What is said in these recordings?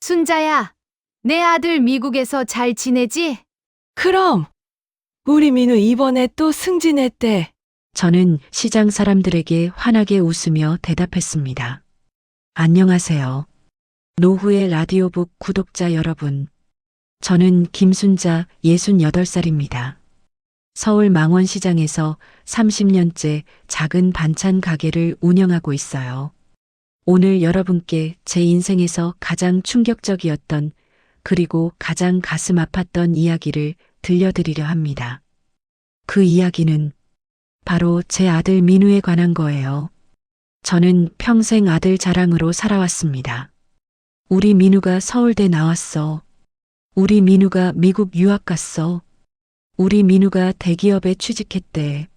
순자야, 내 아들 미국에서 잘 지내지? 그럼 우리 민우 이번에 또 승진했대. 저는 시장 사람들에게 환하게 웃으며 대답했습니다. 안녕하세요. 노후의 라디오북 구독자 여러분. 저는 김순자 68살입니다. 서울 망원시장에서 30년째 작은 반찬 가게를 운영하고 있어요. 오늘 여러분께 제 인생에서 가장 충격적이었던 그리고 가장 가슴 아팠던 이야기를 들려드리려 합니다. 그 이야기는 바로 제 아들 민우에 관한 거예요. 저는 평생 아들 자랑으로 살아왔습니다. 우리 민우가 서울대 나왔어. 우리 민우가 미국 유학 갔어. 우리 민우가 대기업에 취직했대.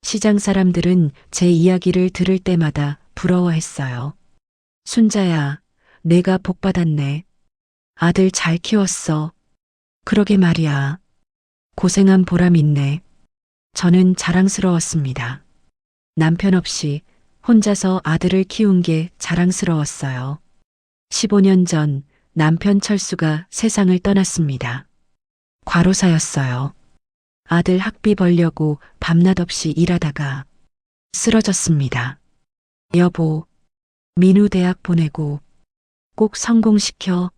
시장 사람들은 제 이야기를 들을 때마다 부러워했어요. 순자야, 내가 복 받았네. 아들 잘 키웠어. 그러게 말이야. 고생한 보람 있네. 저는 자랑스러웠습니다. 남편 없이 혼자서 아들을 키운 게 자랑스러웠어요. 15년 전 남편 철수가 세상을 떠났습니다. 과로사였어요. 아들 학비 벌려고 밤낮 없이 일하다가 쓰러졌습니다. 여보, 민우 대학 보내고 꼭 성공시켜.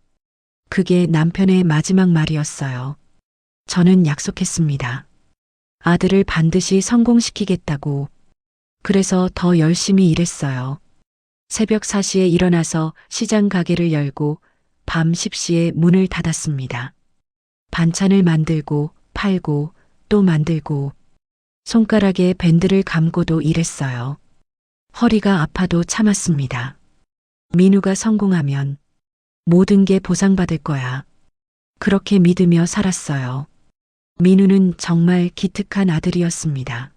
그게 남편의 마지막 말이었어요. 저는 약속했습니다. 아들을 반드시 성공시키겠다고. 그래서 더 열심히 일했어요. 새벽 4시에 일어나서 시장 가게를 열고 밤 10시에 문을 닫았습니다. 반찬을 만들고 팔고 또 만들고 손가락에 밴드를 감고도 일했어요. 허리가 아파도 참았습니다. 민우가 성공하면 모든 게 보상받을 거야. 그렇게 믿으며 살았어요. 민우는 정말 기특한 아들이었습니다.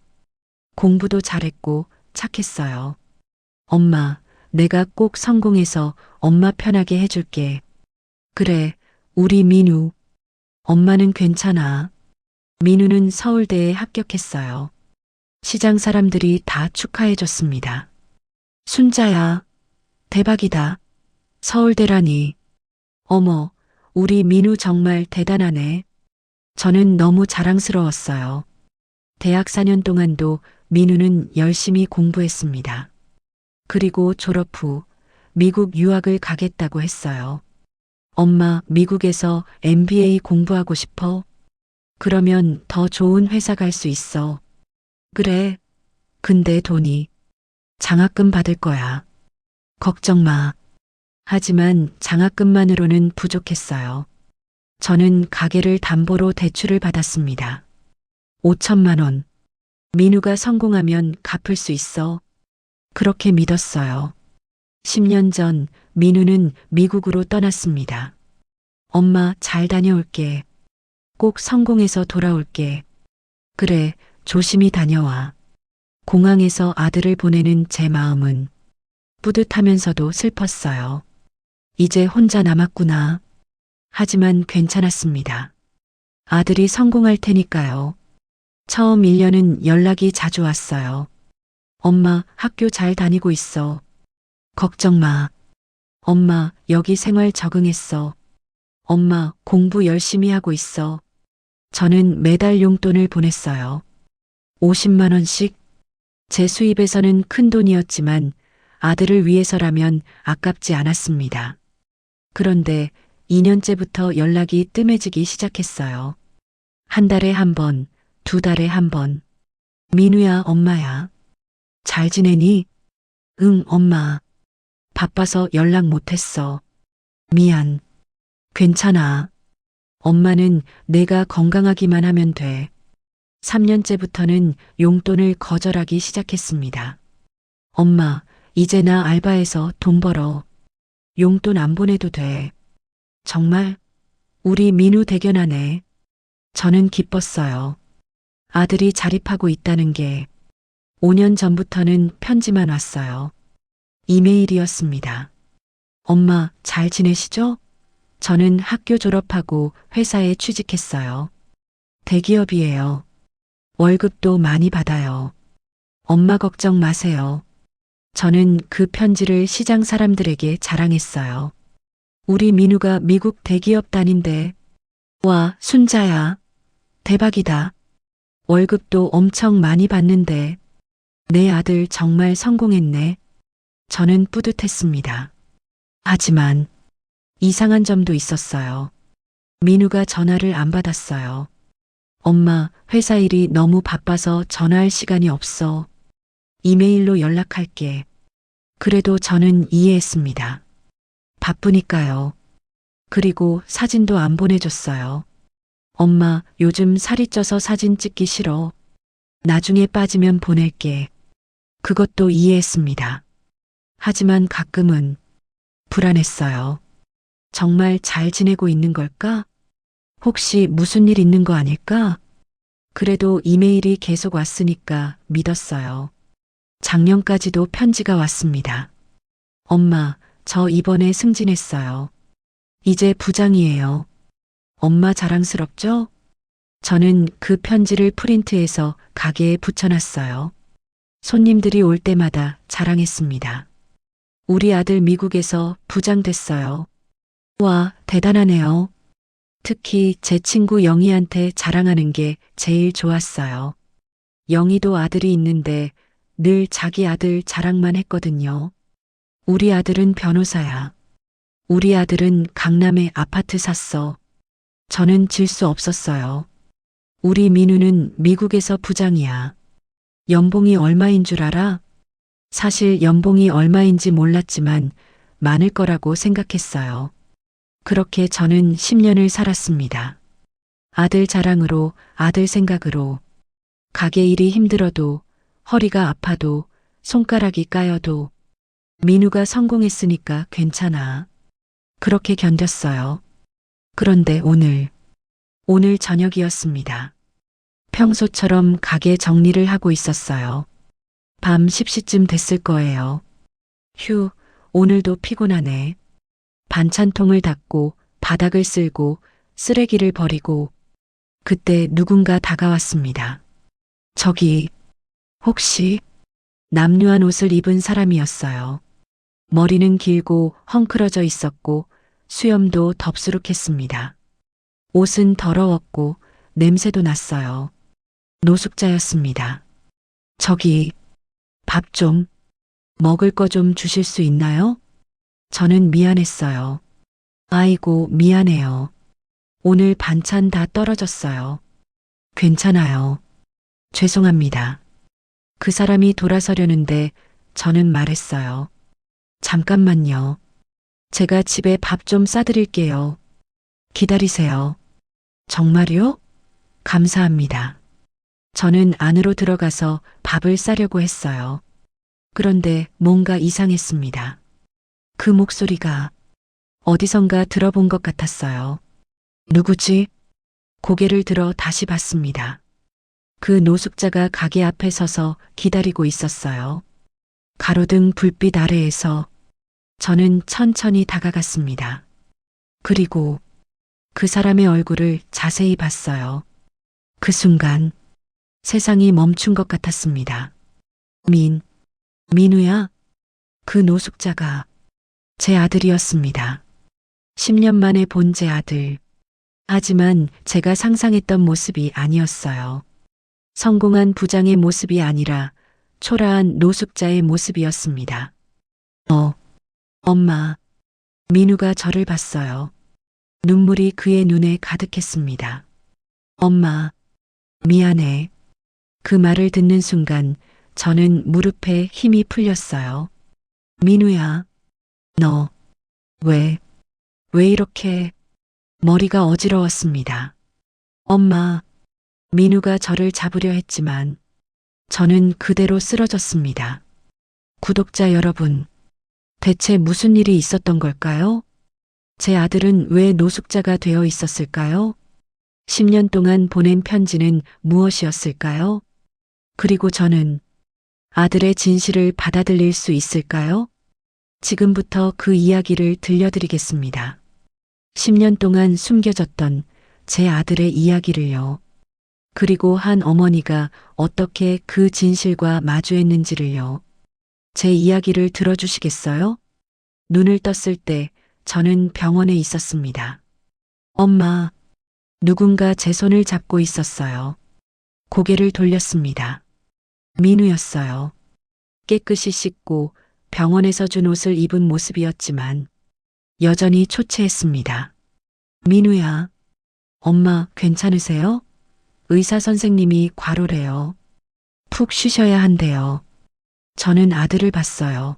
공부도 잘했고 착했어요. 엄마, 내가 꼭 성공해서 엄마 편하게 해줄게. 그래, 우리 민우. 엄마는 괜찮아. 민우는 서울대에 합격했어요. 시장 사람들이 다 축하해줬습니다. 순자야, 대박이다. 서울대라니. 어머, 우리 민우 정말 대단하네. 저는 너무 자랑스러웠어요. 대학 4년 동안도 민우는 열심히 공부했습니다. 그리고 졸업 후 미국 유학을 가겠다고 했어요. 엄마, 미국에서 MBA 공부하고 싶어? 그러면 더 좋은 회사 갈 수 있어. 그래. 근데 돈이 장학금 받을 거야. 걱정 마. 하지만 장학금만으로는 부족했어요. 저는 가게를 담보로 대출을 받았습니다. 5천만 원. 민우가 성공하면 갚을 수 있어. 그렇게 믿었어요. 10년 전 민우는 미국으로 떠났습니다. 엄마, 잘 다녀올게. 꼭 성공해서 돌아올게. 그래, 조심히 다녀와. 공항에서 아들을 보내는 제 마음은 뿌듯하면서도 슬펐어요. 이제 혼자 남았구나. 하지만 괜찮았습니다. 아들이 성공할 테니까요. 처음 1년은 연락이 자주 왔어요. 엄마, 학교 잘 다니고 있어. 걱정 마. 엄마, 여기 생활 적응했어. 엄마, 공부 열심히 하고 있어. 저는 매달 용돈을 보냈어요. 50만 원씩. 제 수입에서는 큰 돈이었지만 아들을 위해서라면 아깝지 않았습니다. 그런데 2년째부터 연락이 뜸해지기 시작했어요. 한 달에 한 번, 2달에 한 번. 민우야, 엄마야. 잘 지내니? 응, 엄마. 바빠서 연락 못했어. 미안. 괜찮아. 엄마는 내가 건강하기만 하면 돼. 3년째부터는 용돈을 거절하기 시작했습니다. 엄마, 이제 나 알바해서 돈 벌어. 용돈 안 보내도 돼. 정말? 우리 민우 대견하네. 저는 기뻤어요. 아들이 자립하고 있다는 게 5년 전부터는 편지만 왔어요. 이메일이었습니다. 엄마, 잘 지내시죠? 저는 학교 졸업하고 회사에 취직했어요. 대기업이에요. 월급도 많이 받아요. 엄마 걱정 마세요. 저는 그 편지를 시장 사람들에게 자랑했어요. 우리 민우가 미국 대기업 다닌대. 와, 순자야. 대박이다. 월급도 엄청 많이 받는데. 내 아들 정말 성공했네. 저는 뿌듯했습니다. 하지만 이상한 점도 있었어요. 민우가 전화를 안 받았어요. 엄마, 회사 일이 너무 바빠서 전화할 시간이 없어. 이메일로 연락할게. 그래도 저는 이해했습니다. 바쁘니까요. 그리고 사진도 안 보내줬어요. 엄마, 요즘 살이 쪄서 사진 찍기 싫어. 나중에 빠지면 보낼게. 그것도 이해했습니다. 하지만 가끔은 불안했어요. 정말 잘 지내고 있는 걸까? 혹시 무슨 일 있는 거 아닐까? 그래도 이메일이 계속 왔으니까 믿었어요. 작년까지도 편지가 왔습니다. 엄마, 저 이번에 승진했어요. 이제 부장이에요. 엄마 자랑스럽죠? 저는 그 편지를 프린트해서 가게에 붙여놨어요. 손님들이 올 때마다 자랑했습니다. 우리 아들 미국에서 부장 됐어요. 와, 대단하네요. 특히 제 친구 영희한테 자랑하는 게 제일 좋았어요. 영희도 아들이 있는데 늘 자기 아들 자랑만 했거든요. 우리 아들은 변호사야. 우리 아들은 강남에 아파트 샀어. 저는 질 수 없었어요. 우리 민우는 미국에서 부장이야. 연봉이 얼마인 줄 알아? 사실 연봉이 얼마인지 몰랐지만 많을 거라고 생각했어요. 그렇게 저는 10년을 살았습니다. 아들 자랑으로, 아들 생각으로. 가게 일이 힘들어도, 허리가 아파도, 손가락이 까여도, 민우가 성공했으니까 괜찮아. 그렇게 견뎠어요. 그런데 오늘 저녁이었습니다. 평소처럼 가게 정리를 하고 있었어요. 밤 10시쯤 됐을 거예요. 휴, 오늘도 피곤하네. 반찬통을 닫고 바닥을 쓸고 쓰레기를 버리고 그때 누군가 다가왔습니다. 저기 혹시 남루한 옷을 입은 사람이었어요. 머리는 길고 헝클어져 있었고 수염도 덥수룩했습니다. 옷은 더러웠고 냄새도 났어요. 노숙자였습니다. 저기 밥 좀, 먹을 거 좀 주실 수 있나요? 저는 미안했어요. 아이고, 미안해요. 오늘 반찬 다 떨어졌어요. 괜찮아요. 죄송합니다. 그 사람이 돌아서려는데 저는 말했어요. 잠깐만요. 제가 집에 밥 좀 싸드릴게요. 기다리세요. 정말요? 감사합니다. 저는 안으로 들어가서 밥을 싸려고 했어요. 그런데 뭔가 이상했습니다. 그 목소리가 어디선가 들어본 것 같았어요. 누구지? 고개를 들어 다시 봤습니다. 그 노숙자가 가게 앞에 서서 기다리고 있었어요. 가로등 불빛 아래에서 저는 천천히 다가갔습니다. 그리고 그 사람의 얼굴을 자세히 봤어요. 그 순간 세상이 멈춘 것 같았습니다. 민우야? 그 노숙자가 제 아들이었습니다. 10년 만에 본 제 아들. 하지만 제가 상상했던 모습이 아니었어요. 성공한 부장의 모습이 아니라 초라한 노숙자의 모습이었습니다. 엄마. 민우가 저를 봤어요. 눈물이 그의 눈에 가득했습니다. 엄마, 미안해. 그 말을 듣는 순간 저는 무릎에 힘이 풀렸어요. 민우야, 너, 왜 이렇게 머리가 어지러웠습니다. 엄마, 민우가 저를 잡으려 했지만 저는 그대로 쓰러졌습니다. 구독자 여러분, 대체 무슨 일이 있었던 걸까요? 제 아들은 왜 노숙자가 되어 있었을까요? 10년 동안 보낸 편지는 무엇이었을까요? 그리고 저는 아들의 진실을 받아들일 수 있을까요? 지금부터 그 이야기를 들려드리겠습니다. 10년 동안 숨겨졌던 제 아들의 이야기를요. 그리고 한 어머니가 어떻게 그 진실과 마주했는지를요. 제 이야기를 들어주시겠어요? 눈을 떴을 때 저는 병원에 있었습니다. 엄마, 누군가 제 손을 잡고 있었어요. 고개를 돌렸습니다. 민우였어요. 깨끗이 씻고 병원에서 준 옷을 입은 모습이었지만 여전히 초췌했습니다. 민우야, 엄마 괜찮으세요? 의사 선생님이 과로래요. 푹 쉬셔야 한대요. 저는 아들을 봤어요.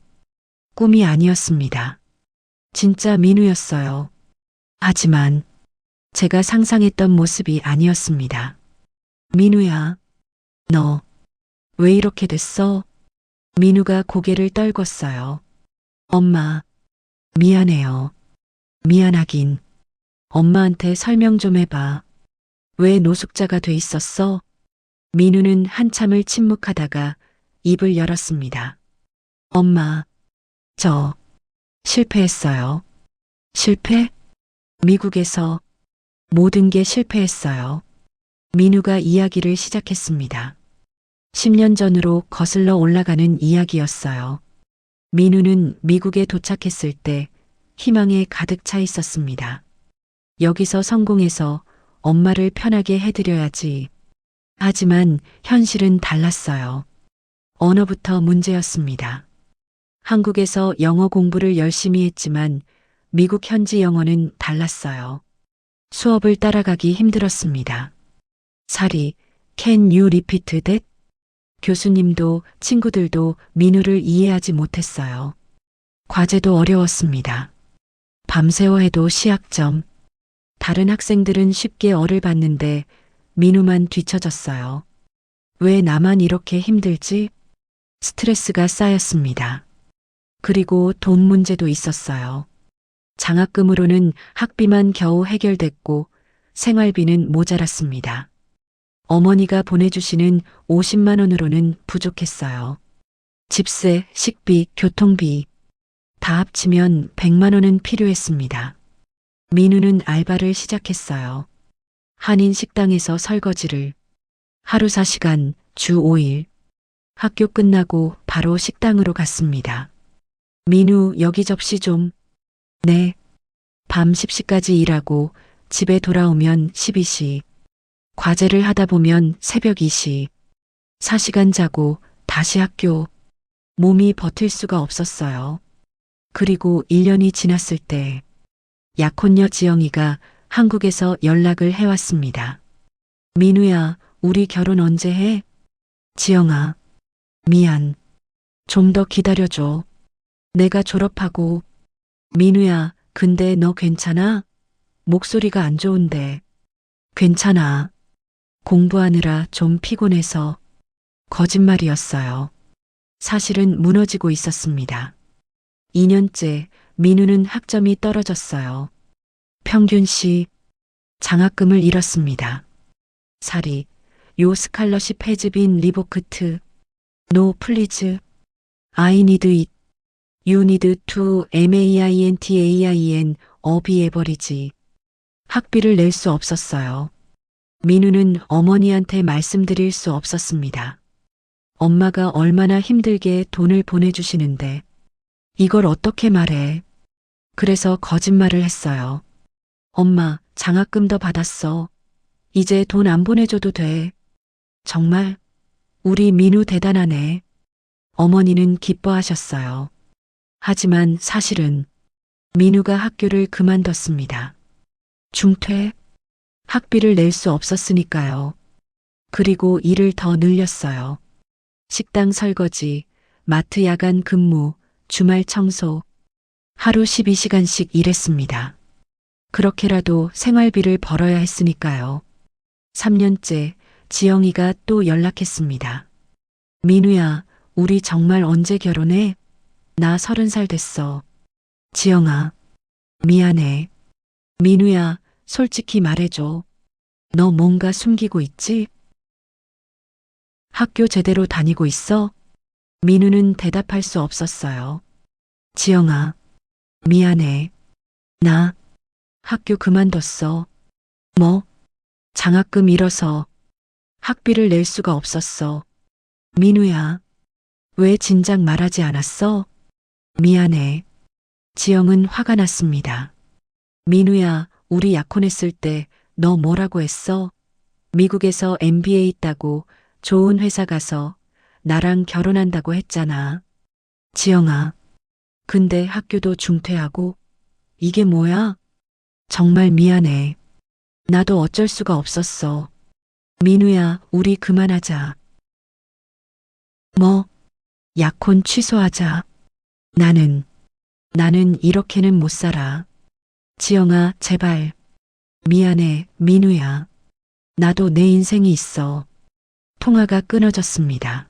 꿈이 아니었습니다. 진짜 민우였어요. 하지만 제가 상상했던 모습이 아니었습니다. 민우야, 너 왜 이렇게 됐어? 민우가 고개를 떨궜어요. 엄마, 미안해요. 미안하긴. 엄마한테 설명 좀 해봐. 왜 노숙자가 돼 있었어? 민우는 한참을 침묵하다가 입을 열었습니다. 엄마, 저 실패했어요. 실패? 미국에서 모든 게 실패했어요. 민우가 이야기를 시작했습니다. 10년 전으로 거슬러 올라가는 이야기였어요. 민우는 미국에 도착했을 때 희망에 가득 차 있었습니다. 여기서 성공해서 엄마를 편하게 해드려야지. 하지만 현실은 달랐어요. 언어부터 문제였습니다. 한국에서 영어 공부를 열심히 했지만 미국 현지 영어는 달랐어요. 수업을 따라가기 힘들었습니다. 사리, can you repeat that? 교수님도 친구들도 민우를 이해하지 못했어요. 과제도 어려웠습니다. 밤새워 해도 시학점. 다른 학생들은 쉽게 어를 봤는데 민우만 뒤처졌어요. 왜 나만 이렇게 힘들지? 스트레스가 쌓였습니다. 그리고 돈 문제도 있었어요. 장학금으로는 학비만 겨우 해결됐고 생활비는 모자랐습니다. 어머니가 보내주시는 50만 원으로는 부족했어요. 집세, 식비, 교통비 다 합치면 100만 원은 필요했습니다. 민우는 알바를 시작했어요. 한인 식당에서 설거지를 하루 4시간, 주 5일. 학교 끝나고 바로 식당으로 갔습니다. 민우, 여기 접시 좀. 네. 밤 10시까지 일하고 집에 돌아오면 12시. 과제를 하다 보면 새벽 2시. 4시간 자고 다시 학교. 몸이 버틸 수가 없었어요. 그리고 1년이 지났을 때 약혼녀 지영이가 한국에서 연락을 해왔습니다. 민우야, 우리 결혼 언제 해? 지영아, 미안. 좀 더 기다려줘. 내가 졸업하고. 민우야, 근데 너 괜찮아? 목소리가 안 좋은데. 괜찮아. 공부하느라 좀 피곤해서. 거짓말이었어요. 사실은 무너지고 있었습니다. 2년째 민우는 학점이 떨어졌어요. 평균시 장학금을 잃었습니다. 사리, 요 스칼러십 해즈빈 리보크트. 노 플리즈. I need it. You need to maintain 어비 에버리지. 학비를 낼 수 없었어요. 민우는 어머니한테 말씀드릴 수 없었습니다. 엄마가 얼마나 힘들게 돈을 보내주시는데 이걸 어떻게 말해. 그래서 거짓말을 했어요. 엄마, 장학금 더 받았어. 이제 돈 안 보내줘도 돼. 정말? 우리 민우 대단하네. 어머니는 기뻐하셨어요. 하지만 사실은 민우가 학교를 그만뒀습니다. 중퇴? 학비를 낼 수 없었으니까요. 그리고 일을 더 늘렸어요. 식당 설거지, 마트 야간 근무, 주말 청소. 하루 12시간씩 일했습니다. 그렇게라도 생활비를 벌어야 했으니까요. 3년째 지영이가 또 연락했습니다. 민우야, 우리 정말 언제 결혼해? 나 30살 됐어. 지영아, 미안해. 민우야, 솔직히 말해줘. 너 뭔가 숨기고 있지? 학교 제대로 다니고 있어? 민우는 대답할 수 없었어요. 지영아, 미안해. 나 학교 그만뒀어. 뭐? 장학금 잃어서 학비를 낼 수가 없었어. 민우야, 왜 진작 말하지 않았어? 미안해. 지영은 화가 났습니다. 민우야, 우리 약혼했을 때 너 뭐라고 했어? 미국에서 MBA 있다고 좋은 회사 가서 나랑 결혼한다고 했잖아. 지영아, 근데 학교도 중퇴하고 이게 뭐야? 정말 미안해. 나도 어쩔 수가 없었어. 민우야, 우리 그만하자. 뭐? 약혼 취소하자. 나는 이렇게는 못 살아. 지영아, 제발. 미안해, 민우야. 나도 내 인생이 있어. 통화가 끊어졌습니다.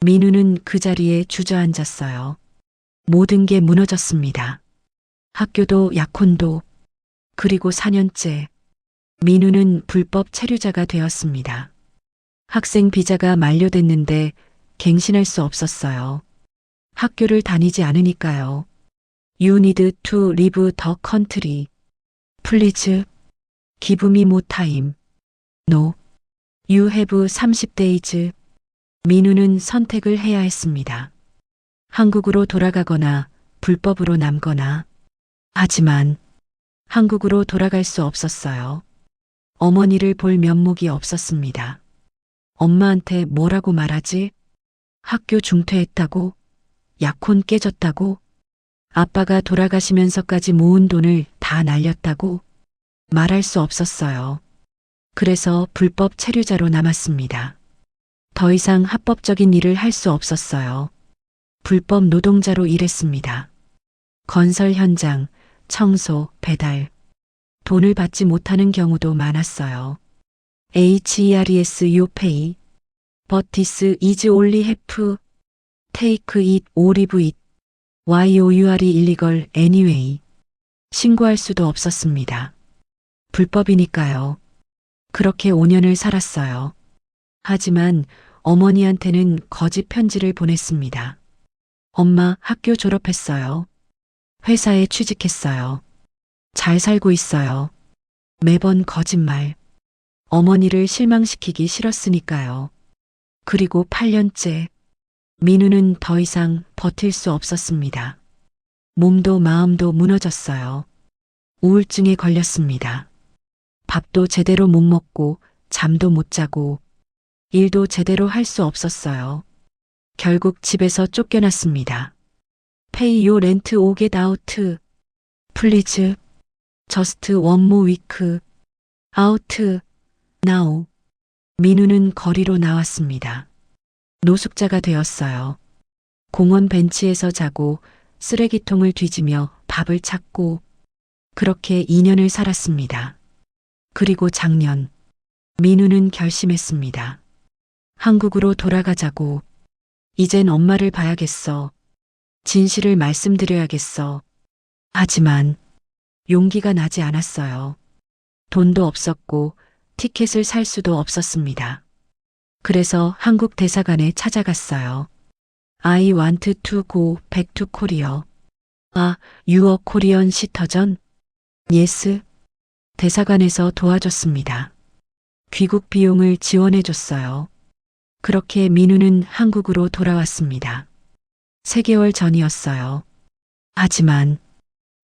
민우는 그 자리에 주저앉았어요. 모든 게 무너졌습니다. 학교도 약혼도, 그리고 4년째. 민우는 불법 체류자가 되었습니다. 학생 비자가 만료됐는데 갱신할 수 없었어요. 학교를 다니지 않으니까요. You need to leave the country. Please. Give me more time. No. You have 30days. 민우는 선택을 해야 했습니다. 한국으로 돌아가거나 불법으로 남거나. 하지만 한국으로 돌아갈 수 없었어요. 어머니를 볼 면목이 없었습니다. 엄마한테 뭐라고 말하지? 학교 중퇴했다고? 약혼 깨졌다고? 아빠가 돌아가시면서까지 모은 돈을 다 날렸다고? 말할 수 없었어요. 그래서 불법 체류자로 남았습니다. 더 이상 합법적인 일을 할 수 없었어요. 불법 노동자로 일했습니다. 건설 현장, 청소, 배달. 돈을 받지 못하는 경우도 많았어요. HERES you pay. But this is only half. Take it or leave it. Why you are illegal anyway. 신고할 수도 없었습니다. 불법이니까요. 그렇게 5년을 살았어요. 하지만 어머니한테는 거짓 편지를 보냈습니다. 엄마, 학교 졸업했어요. 회사에 취직했어요. 잘 살고 있어요. 매번 거짓말. 어머니를 실망시키기 싫었으니까요. 그리고 8년째. 민우는 더 이상 버틸 수 없었습니다. 몸도 마음도 무너졌어요. 우울증에 걸렸습니다. 밥도 제대로 못 먹고 잠도 못 자고 일도 제대로 할 수 없었어요. 결국 집에서 쫓겨났습니다. Pay your rent or get out. Please. Just one more week. Out. Now. 민우는 거리로 나왔습니다. 노숙자가 되었어요. 공원 벤치에서 자고 쓰레기통을 뒤지며 밥을 찾고 그렇게 2년을 살았습니다. 그리고 작년 민우는 결심했습니다. 한국으로 돌아가자고. 이젠 엄마를 봐야겠어. 진실을 말씀드려야겠어. 하지만 용기가 나지 않았어요. 돈도 없었고 티켓을 살 수도 없었습니다. 그래서 한국 대사관에 찾아갔어요. I want to go back to Korea. 아, you are Korean citizen? Yes. 대사관에서 도와줬습니다. 귀국 비용을 지원해줬어요. 그렇게 민우는 한국으로 돌아왔습니다. 3개월 전이었어요. 하지만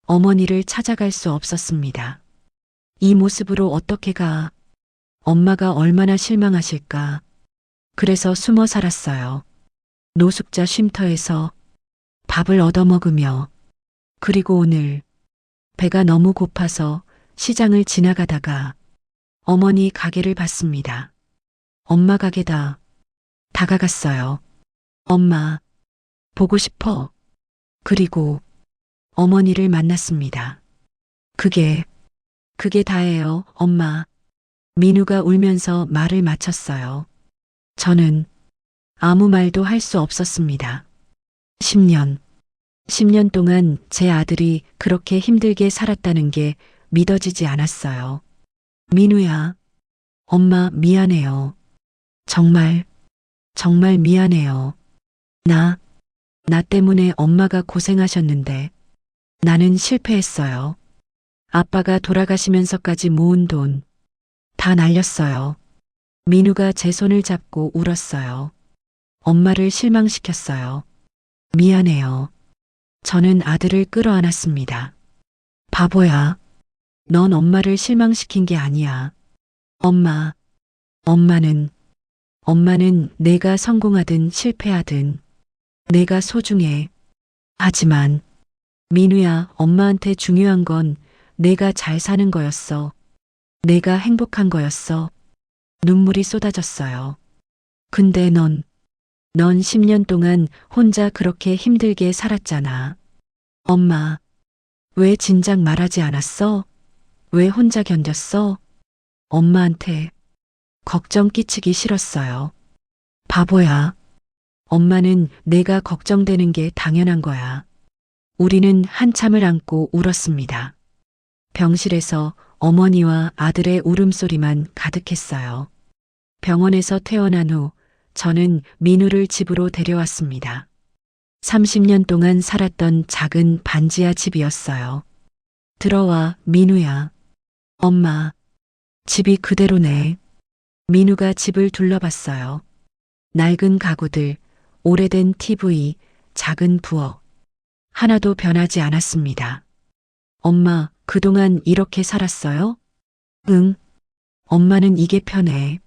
어머니를 찾아갈 수 없었습니다. 이 모습으로 어떻게 가? 엄마가 얼마나 실망하실까? 그래서 숨어 살았어요. 노숙자 쉼터에서 밥을 얻어먹으며. 그리고 오늘 배가 너무 고파서 시장을 지나가다가 어머니 가게를 봤습니다. 엄마 가게다. 다가갔어요. 엄마, 보고 싶어. 그리고 어머니를 만났습니다. 그게 다예요, 엄마. 민우가 울면서 말을 마쳤어요. 저는 아무 말도 할 수 없었습니다. 10년 동안 제 아들이 그렇게 힘들게 살았다는 게 믿어지지 않았어요. 민우야, 엄마 미안해요. 정말 미안해요. 나 때문에 엄마가 고생하셨는데 나는 실패했어요. 아빠가 돌아가시면서까지 모은 돈 다 날렸어요. 민우가 제 손을 잡고 울었어요. 엄마를 실망시켰어요. 미안해요. 저는 아들을 끌어안았습니다. 바보야. 넌 엄마를 실망시킨 게 아니야. 엄마는 내가 성공하든 실패하든 내가 소중해. 하지만 민우야, 엄마한테 중요한 건 내가 잘 사는 거였어. 내가 행복한 거였어. 눈물이 쏟아졌어요. 근데 넌 10년 동안 혼자 그렇게 힘들게 살았잖아. 엄마, 왜 진작 말하지 않았어? 왜 혼자 견뎠어? 엄마한테 걱정 끼치기 싫었어요. 바보야. 엄마는 내가 걱정되는 게 당연한 거야. 우리는 한참을 안고 울었습니다. 병실에서 어머니와 아들의 울음소리만 가득했어요. 병원에서 퇴원한 후 저는 민우를 집으로 데려왔습니다. 30년 동안 살았던 작은 반지하 집이었어요. 들어와, 민우야. 엄마, 집이 그대로네. 민우가 집을 둘러봤어요. 낡은 가구들, 오래된 TV, 작은 부엌. 하나도 변하지 않았습니다. 엄마, 그동안 이렇게 살았어요? 응. 엄마는 이게 편해.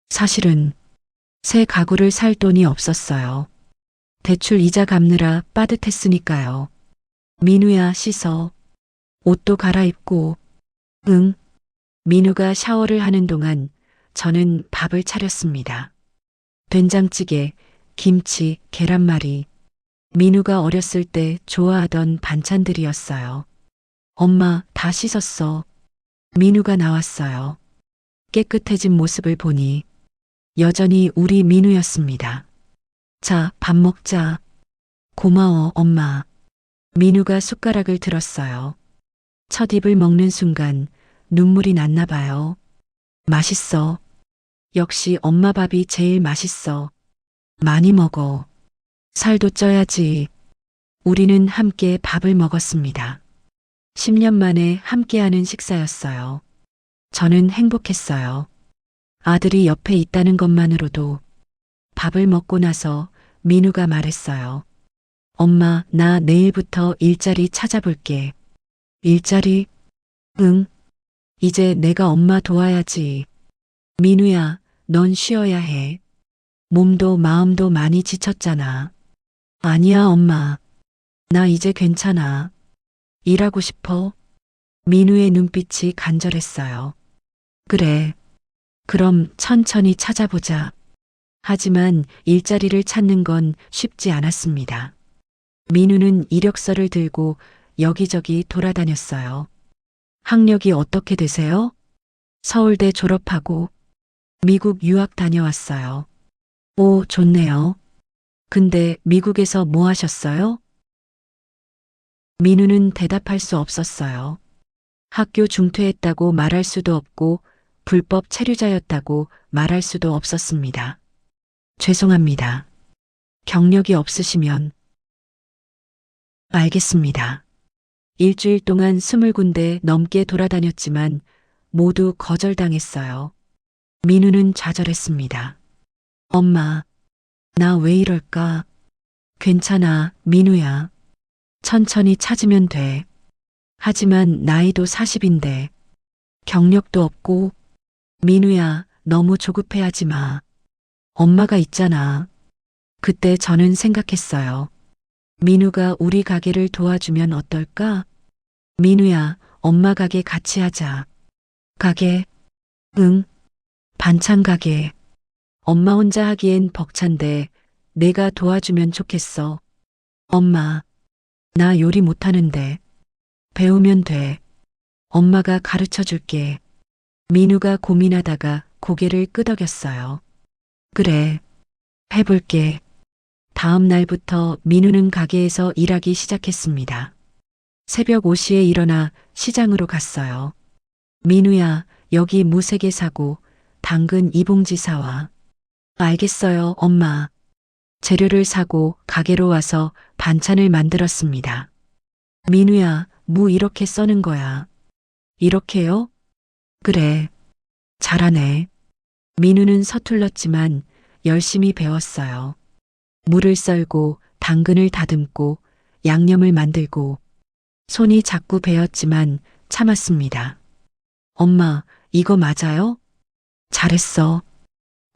사실은 새 가구를 살 돈이 없었어요. 대출 이자 갚느라 빠듯했으니까요. 민우야, 씻어. 옷도 갈아입고. 응. 민우가 샤워를 하는 동안 저는 밥을 차렸습니다. 된장찌개, 김치, 계란말이. 민우가 어렸을 때 좋아하던 반찬들이었어요. 엄마, 다 씻었어. 민우가 나왔어요. 깨끗해진 모습을 보니 여전히 우리 민우였습니다. 자, 밥 먹자. 고마워, 엄마. 민우가 숟가락을 들었어요. 첫 입을 먹는 순간 눈물이 났나 봐요. 맛있어. 역시 엄마 밥이 제일 맛있어. 많이 먹어. 살도 쪄야지. 우리는 함께 밥을 먹었습니다. 10년 만에 함께하는 식사였어요. 저는 행복했어요. 아들이 옆에 있다는 것만으로도. 밥을 먹고 나서 민우가 말했어요. 엄마, 나 내일부터 일자리 찾아볼게. 일자리? 응. 이제 내가 엄마 도와야지. 민우야, 넌 쉬어야 해. 몸도 마음도 많이 지쳤잖아. 아니야, 엄마. 나 이제 괜찮아. 일하고 싶어. 민우의 눈빛이 간절했어요. 그래. 그럼 천천히 찾아보자. 하지만 일자리를 찾는 건 쉽지 않았습니다. 민우는 이력서를 들고 여기저기 돌아다녔어요. 학력이 어떻게 되세요? 서울대 졸업하고 미국 유학 다녀왔어요. 오, 좋네요. 근데 미국에서 뭐 하셨어요? 민우는 대답할 수 없었어요. 학교 중퇴했다고 말할 수도 없고 불법 체류자였다고 말할 수도 없었습니다. 죄송합니다. 경력이 없으시면. 알겠습니다. 일주일 동안 20군데 넘게 돌아다녔지만 모두 거절당했어요. 민우는 좌절했습니다. 엄마, 나 왜 이럴까? 괜찮아, 민우야. 천천히 찾으면 돼. 하지만 나이도 40인데 경력도 없고. 민우야, 너무 조급해하지 마. 엄마가 있잖아. 그때 저는 생각했어요. 민우가 우리 가게를 도와주면 어떨까? 민우야, 엄마 가게 같이 하자. 가게? 응. 반찬 가게. 엄마 혼자 하기엔 벅찬데 내가 도와주면 좋겠어. 엄마, 나 요리 못하는데. 배우면 돼. 엄마가 가르쳐 줄게. 민우가 고민하다가 고개를 끄덕였어요. 그래, 해볼게. 다음 날부터 민우는 가게에서 일하기 시작했습니다. 새벽 5시에 일어나 시장으로 갔어요. 민우야, 여기 무 3개 사고 당근 2봉지 사와. 알겠어요, 엄마. 재료를 사고 가게로 와서 반찬을 만들었습니다. 민우야, 무 이렇게 써는 거야. 이렇게요? 그래. 잘하네. 민우는 서툴렀지만 열심히 배웠어요. 무를 썰고 당근을 다듬고 양념을 만들고 손이 자꾸 베었지만 참았습니다. 엄마, 이거 맞아요? 잘했어.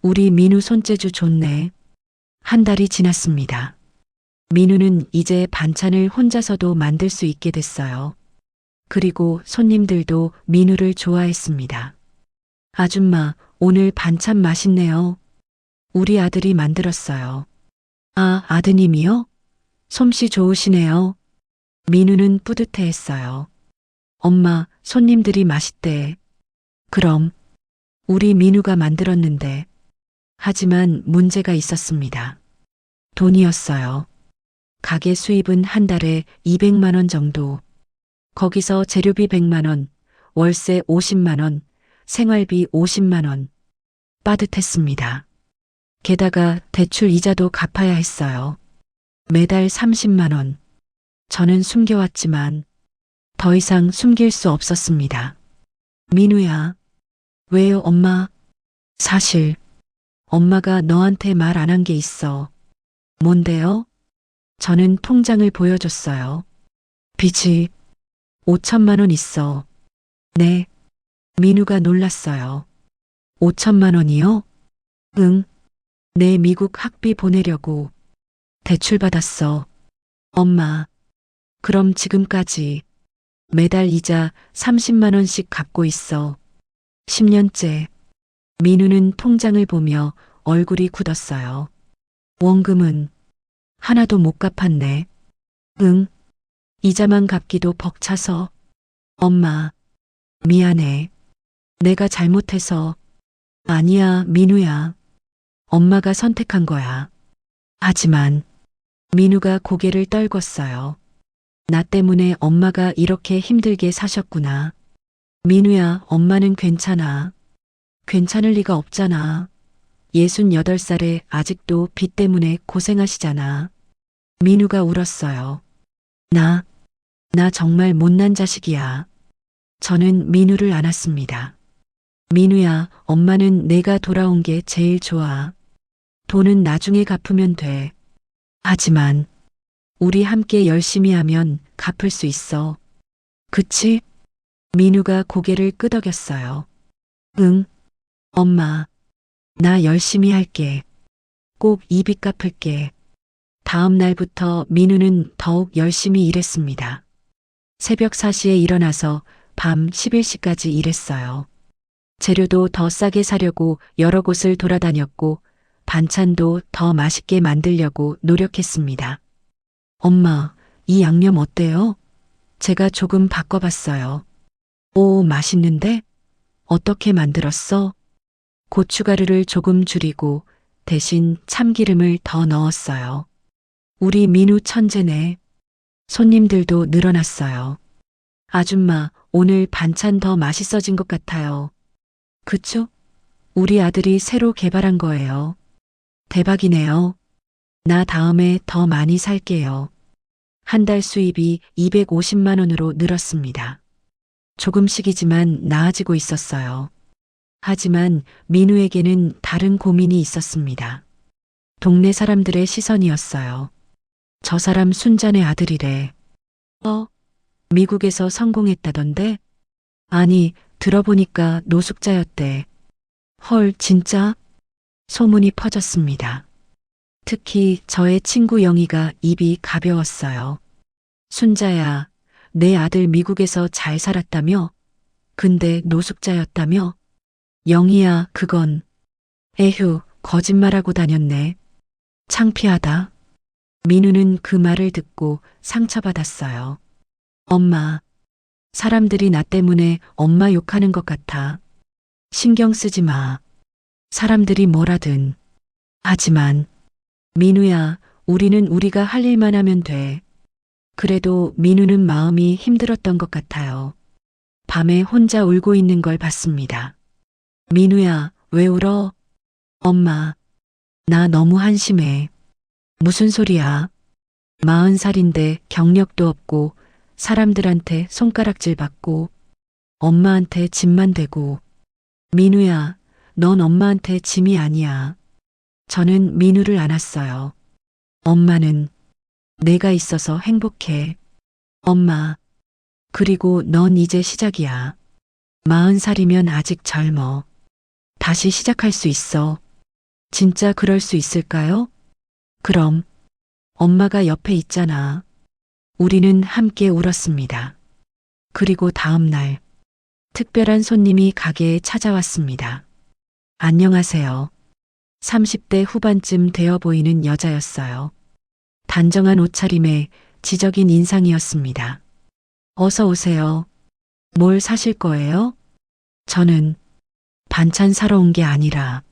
우리 민우 손재주 좋네. 한 달이 지났습니다. 민우는 이제 반찬을 혼자서도 만들 수 있게 됐어요. 그리고 손님들도 민우를 좋아했습니다. 아줌마, 오늘 반찬 맛있네요. 우리 아들이 만들었어요. 아, 아드님이요? 솜씨 좋으시네요. 민우는 뿌듯해했어요. 엄마, 손님들이 맛있대. 그럼, 우리 민우가 만들었는데. 하지만 문제가 있었습니다. 돈이었어요. 가게 수입은 한 달에 200만 원 정도. 거기서 재료비 100만 원, 월세 50만 원, 생활비 50만 원. 빠듯했습니다. 게다가 대출 이자도 갚아야 했어요. 매달 30만 원. 저는 숨겨왔지만 더 이상 숨길 수 없었습니다. 민우야. 왜요, 엄마? 사실 엄마가 너한테 말 안 한 게 있어. 뭔데요? 저는 통장을 보여줬어요. 빚이 5천만 원 있어. 네. 민우가 놀랐어요. 5천만 원이요? 응. 내 미국 학비 보내려고 대출 받았어. 엄마. 그럼 지금까지 매달 이자 30만 원씩 갚고 있어. 10년째. 민우는 통장을 보며 얼굴이 굳었어요. 원금은 하나도 못 갚았네. 응. 이자만 갚기도 벅차서. 엄마. 미안해. 내가 잘못해서. 아니야, 민우야. 엄마가 선택한 거야. 하지만 민우가 고개를 떨궜어요. 나 때문에 엄마가 이렇게 힘들게 사셨구나. 민우야, 엄마는 괜찮아. 괜찮을 리가 없잖아. 68살에 아직도 빚 때문에 고생하시잖아. 민우가 울었어요. 나 정말 못난 자식이야. 저는 민우를 안았습니다. 민우야, 엄마는 내가 돌아온 게 제일 좋아. 돈은 나중에 갚으면 돼. 하지만 우리 함께 열심히 하면 갚을 수 있어. 그치? 민우가 고개를 끄덕였어요. 응. 엄마, 나 열심히 할게. 꼭 이 빚 갚을게. 다음 날부터 민우는 더욱 열심히 일했습니다. 새벽 4시에 일어나서 밤 11시까지 일했어요. 재료도 더 싸게 사려고 여러 곳을 돌아다녔고 반찬도 더 맛있게 만들려고 노력했습니다. 엄마, 이 양념 어때요? 제가 조금 바꿔봤어요. 오, 맛있는데? 어떻게 만들었어? 고춧가루를 조금 줄이고 대신 참기름을 더 넣었어요. 우리 민우 천재네. 손님들도 늘어났어요. 아줌마, 오늘 반찬 더 맛있어진 것 같아요. 그쵸? 우리 아들이 새로 개발한 거예요. 대박이네요. 나 다음에 더 많이 살게요. 한 달 수입이 250만 원으로 늘었습니다. 조금씩이지만 나아지고 있었어요. 하지만 민우에게는 다른 고민이 있었습니다. 동네 사람들의 시선이었어요. 저 사람 순자네 아들이래. 미국에서 성공했다던데? 아니, 들어보니까 노숙자였대. 헐, 진짜? 소문이 퍼졌습니다. 특히 저의 친구 영희가 입이 가벼웠어요. 순자야, 내 아들 미국에서 잘 살았다며? 근데 노숙자였다며? 영희야, 그건. 에휴, 거짓말하고 다녔네. 창피하다. 민우는 그 말을 듣고 상처받았어요. 엄마, 사람들이 나 때문에 엄마 욕하는 것 같아. 신경 쓰지 마. 사람들이 뭐라든. 하지만, 민우야, 우리는 우리가 할 일만 하면 돼. 그래도 민우는 마음이 힘들었던 것 같아요. 밤에 혼자 울고 있는 걸 봤습니다. 민우야, 왜 울어? 엄마, 나 너무 한심해. 무슨 소리야? 40살인데 경력도 없고 사람들한테 손가락질 받고 엄마한테 짐만 되고. 민우야, 넌 엄마한테 짐이 아니야. 저는 민우를 안았어요. 엄마는 내가 있어서 행복해. 엄마. 그리고 넌 이제 시작이야. 40살이면 아직 젊어. 다시 시작할 수 있어. 진짜 그럴 수 있을까요? 그럼. 엄마가 옆에 있잖아. 우리는 함께 울었습니다. 그리고 다음 날, 특별한 손님이 가게에 찾아왔습니다. 안녕하세요. 30대 후반쯤 되어 보이는 여자였어요. 단정한 옷차림에 지적인 인상이었습니다. 어서 오세요. 뭘 사실 거예요? 저는 반찬 사러 온 게 아니라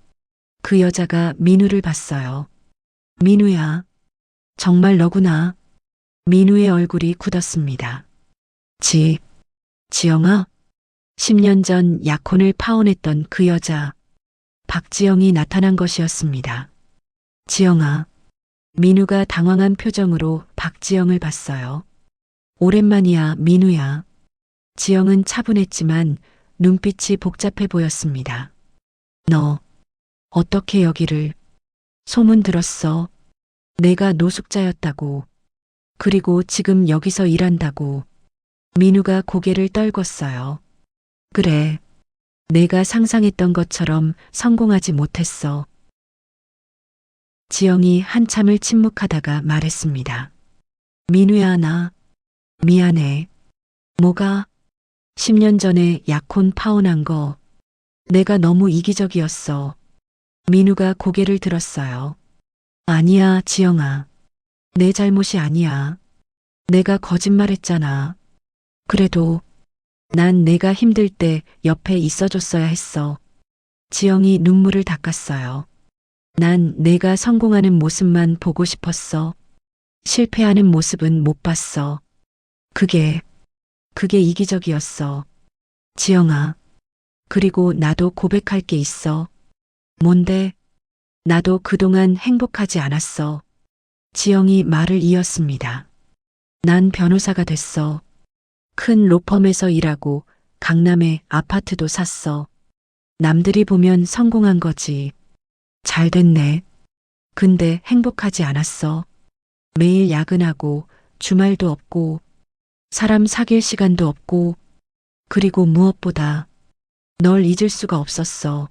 그 여자가 민우를 봤어요. 민우야. 정말 너구나. 민우의 얼굴이 굳었습니다. 지영아? 10년 전 약혼을 파혼했던 그 여자, 박지영이 나타난 것이었습니다. 지영아. 민우가 당황한 표정으로 박지영을 봤어요. 오랜만이야, 민우야. 지영은 차분했지만 눈빛이 복잡해 보였습니다. 너, 어떻게 여기를? 소문 들었어. 내가 노숙자였다고. 그리고 지금 여기서 일한다고. 민우가 고개를 떨궜어요. 그래. 내가 상상했던 것처럼 성공하지 못했어. 지영이 한참을 침묵하다가 말했습니다. 민우야, 나 미안해. 뭐가? 10년 전에 약혼 파혼한 거. 내가 너무 이기적이었어. 민우가 고개를 들었어요. 아니야, 지영아. 내 잘못이 아니야. 내가 거짓말했잖아. 그래도 난 내가 힘들 때 옆에 있어줬어야 했어. 지영이 눈물을 닦았어요. 난 내가 성공하는 모습만 보고 싶었어. 실패하는 모습은 못 봤어. 그게 이기적이었어. 지영아. 그리고 나도 고백할 게 있어. 뭔데? 나도 그동안 행복하지 않았어. 지영이 말을 이었습니다. 난 변호사가 됐어. 큰 로펌에서 일하고 강남에 아파트도 샀어. 남들이 보면 성공한 거지. 잘 됐네. 근데 행복하지 않았어. 매일 야근하고 주말도 없고 사람 사귈 시간도 없고 그리고 무엇보다 널 잊을 수가 없었어.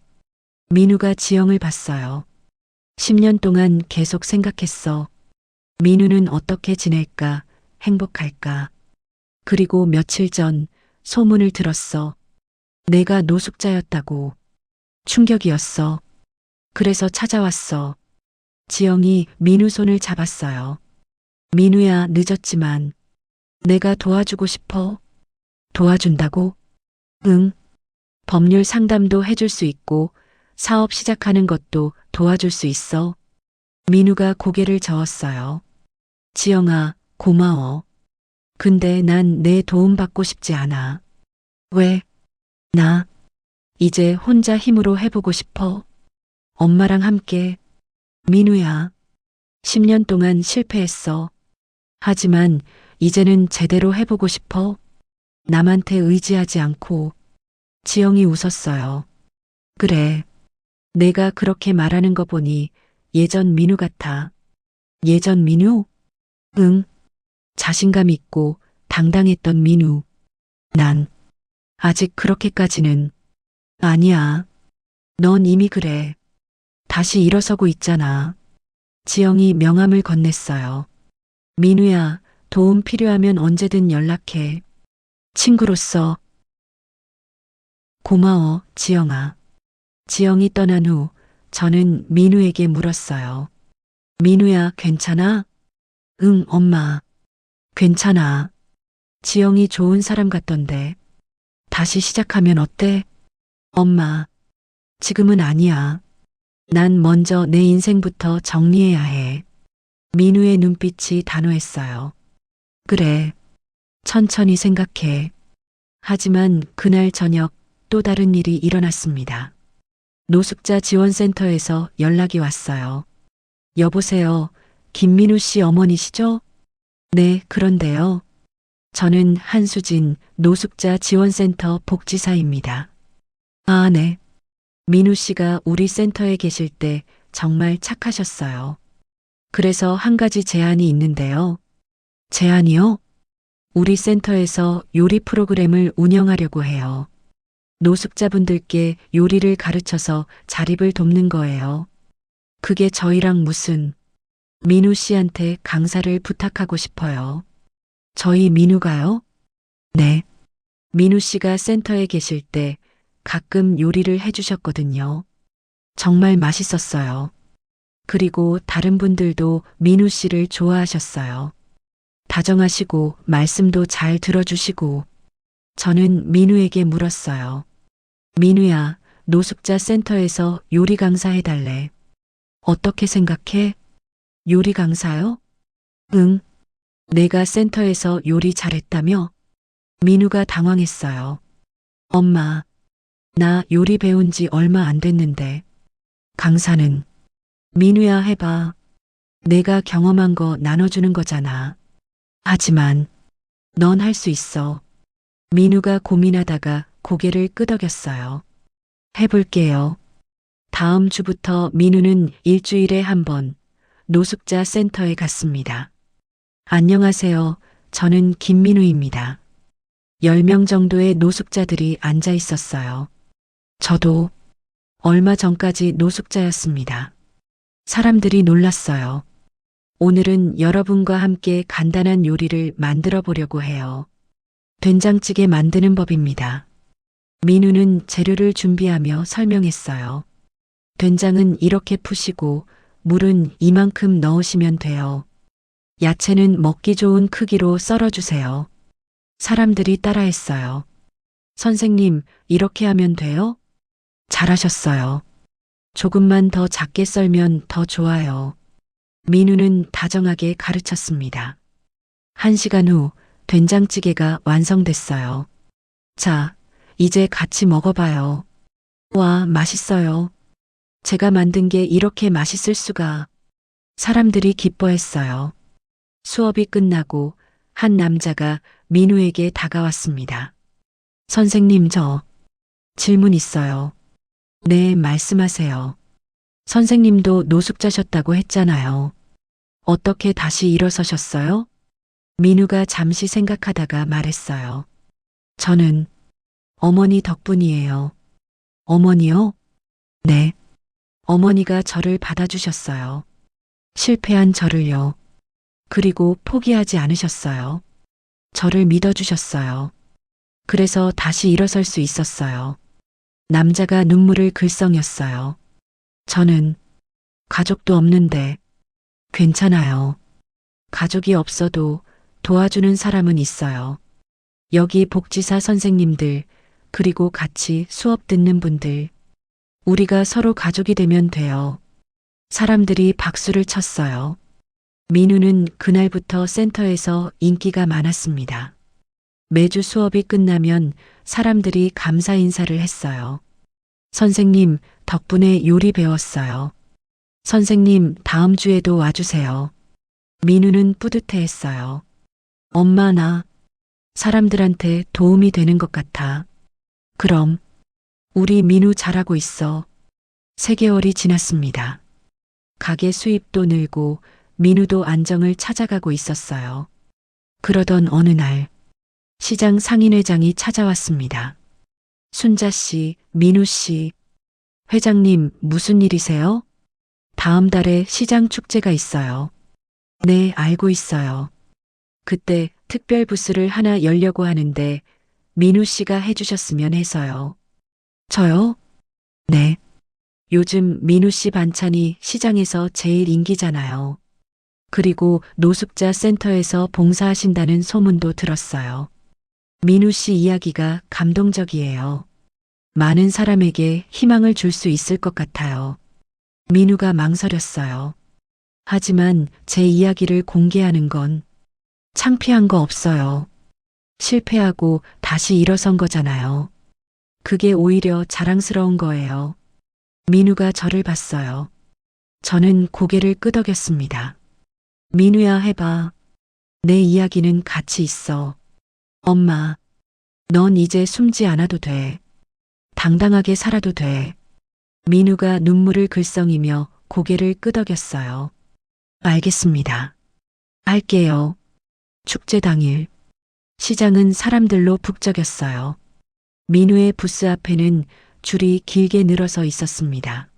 민우가 지영을 봤어요. 10년 동안 계속 생각했어. 민우는 어떻게 지낼까, 행복할까. 그리고 며칠 전 소문을 들었어. 내가 노숙자였다고. 충격이었어. 그래서 찾아왔어. 지영이 민우 손을 잡았어요. 민우야, 늦었지만 내가 도와주고 싶어. 도와준다고? 응. 법률 상담도 해줄 수 있고 사업 시작하는 것도 도와줄 수 있어. 민우가 고개를 저었어요. 지영아, 고마워. 근데 난 내 도움 받고 싶지 않아. 왜? 나 이제 혼자 힘으로 해보고 싶어. 엄마랑 함께. 민우야, 10년 동안 실패했어. 하지만 이제는 제대로 해보고 싶어. 남한테 의지하지 않고. 지영이 웃었어요. 그래. 내가 그렇게 말하는 거 보니 예전 민우 같아. 예전 민우? 응. 자신감 있고 당당했던 민우. 난 아직 그렇게까지는 아니야. 넌 이미 그래. 다시 일어서고 있잖아. 지영이 명함을 건넸어요. 민우야, 도움 필요하면 언제든 연락해. 친구로서. 고마워, 지영아. 지영이 떠난 후 저는 민우에게 물었어요. 민우야, 괜찮아? 응, 엄마. 괜찮아. 지영이 좋은 사람 같던데. 다시 시작하면 어때? 엄마. 지금은 아니야. 난 먼저 내 인생부터 정리해야 해. 민우의 눈빛이 단호했어요. 그래. 천천히 생각해. 하지만 그날 저녁 또 다른 일이 일어났습니다. 노숙자 지원센터에서 연락이 왔어요. 여보세요. 김민우 씨 어머니시죠? 네, 그런데요. 저는 한수진 노숙자 지원센터 복지사입니다. 아, 네. 민우 씨가 우리 센터에 계실 때 정말 착하셨어요. 그래서 한 가지 제안이 있는데요. 제안이요? 우리 센터에서 요리 프로그램을 운영하려고 해요. 노숙자분들께 요리를 가르쳐서 자립을 돕는 거예요. 그게 저희랑 무슨, 민우 씨한테 강사를 부탁하고 싶어요. 저희 민우가요? 네. 민우 씨가 센터에 계실 때 가끔 요리를 해주셨거든요. 정말 맛있었어요. 그리고 다른 분들도 민우 씨를 좋아하셨어요. 다정하시고 말씀도 잘 들어주시고 저는 민우에게 물었어요. 민우야, 노숙자 센터에서 요리 강사 해달래. 어떻게 생각해? 요리 강사요? 응. 내가 센터에서 요리 잘했다며? 민우가 당황했어요. 엄마, 나 요리 배운 지 얼마 안 됐는데. 강사는 민우야 해봐. 내가 경험한 거 나눠주는 거잖아. 하지만 넌 할 수 있어. 민우가 고민하다가 고개를 끄덕였어요. 해볼게요. 다음 주부터 민우는 일주일에 한 번 노숙자 센터에 갔습니다. 안녕하세요. 저는 김민우입니다. 10명 정도의 노숙자들이 앉아 있었어요. 저도 얼마 전까지 노숙자였습니다. 사람들이 놀랐어요. 오늘은 여러분과 함께 간단한 요리를 만들어 보려고 해요. 된장찌개 만드는 법입니다. 민우는 재료를 준비하며 설명했어요. 된장은 이렇게 푸시고 물은 이만큼 넣으시면 돼요. 야채는 먹기 좋은 크기로 썰어주세요. 사람들이 따라했어요. 선생님, 이렇게 하면 돼요? 잘하셨어요. 조금만 더 작게 썰면 더 좋아요. 민우는 다정하게 가르쳤습니다. 1시간 후 된장찌개가 완성됐어요. 자, 이제 같이 먹어봐요. 와, 맛있어요. 제가 만든 게 이렇게 맛있을 수가. 사람들이 기뻐했어요. 수업이 끝나고 한 남자가 민우에게 다가왔습니다. 선생님, 저 질문 있어요. 네, 말씀하세요. 선생님도 노숙자셨다고 했잖아요. 어떻게 다시 일어서셨어요? 민우가 잠시 생각하다가 말했어요. 저는 어머니 덕분이에요. 어머니요? 네. 어머니가 저를 받아주셨어요. 실패한 저를요. 그리고 포기하지 않으셨어요. 저를 믿어주셨어요. 그래서 다시 일어설 수 있었어요. 남자가 눈물을 글썽였어요. 저는 가족도 없는데 괜찮아요. 가족이 없어도 도와주는 사람은 있어요. 여기 복지사 선생님들, 그리고 같이 수업 듣는 분들. 우리가 서로 가족이 되면 돼요. 사람들이 박수를 쳤어요. 민우는 그날부터 센터에서 인기가 많았습니다. 매주 수업이 끝나면 사람들이 감사 인사를 했어요. 선생님, 덕분에 요리 배웠어요. 선생님, 다음 주에도 와주세요. 민우는 뿌듯해했어요. 엄마, 나 사람들한테 도움이 되는 것 같아. 그럼 우리 민우 잘하고 있어. 3개월이 지났습니다. 가게 수입도 늘고 민우도 안정을 찾아가고 있었어요. 그러던 어느 날 시장 상인회장이 찾아왔습니다. 순자 씨, 민우 씨, 회장님 무슨 일이세요? 다음 달에 시장 축제가 있어요. 네, 알고 있어요. 그때 특별 부스를 하나 열려고 하는데 민우 씨가 해주셨으면 해서요. 저요? 네. 요즘 민우 씨 반찬이 시장에서 제일 인기잖아요. 그리고 노숙자 센터에서 봉사하신다는 소문도 들었어요. 민우 씨 이야기가 감동적이에요. 많은 사람에게 희망을 줄 수 있을 것 같아요. 민우가 망설였어요. 하지만 제 이야기를 공개하는 건 창피한 거 없어요. 실패하고 다시 일어선 거잖아요. 그게 오히려 자랑스러운 거예요. 민우가 저를 봤어요. 저는 고개를 끄덕였습니다. 민우야 해봐. 내 이야기는 가치 있어. 엄마, 넌 이제 숨지 않아도 돼. 당당하게 살아도 돼. 민우가 눈물을 글썽이며 고개를 끄덕였어요. 알겠습니다. 할게요. 축제 당일 시장은 사람들로 북적였어요. 민우의 부스 앞에는 줄이 길게 늘어서 있었습니다.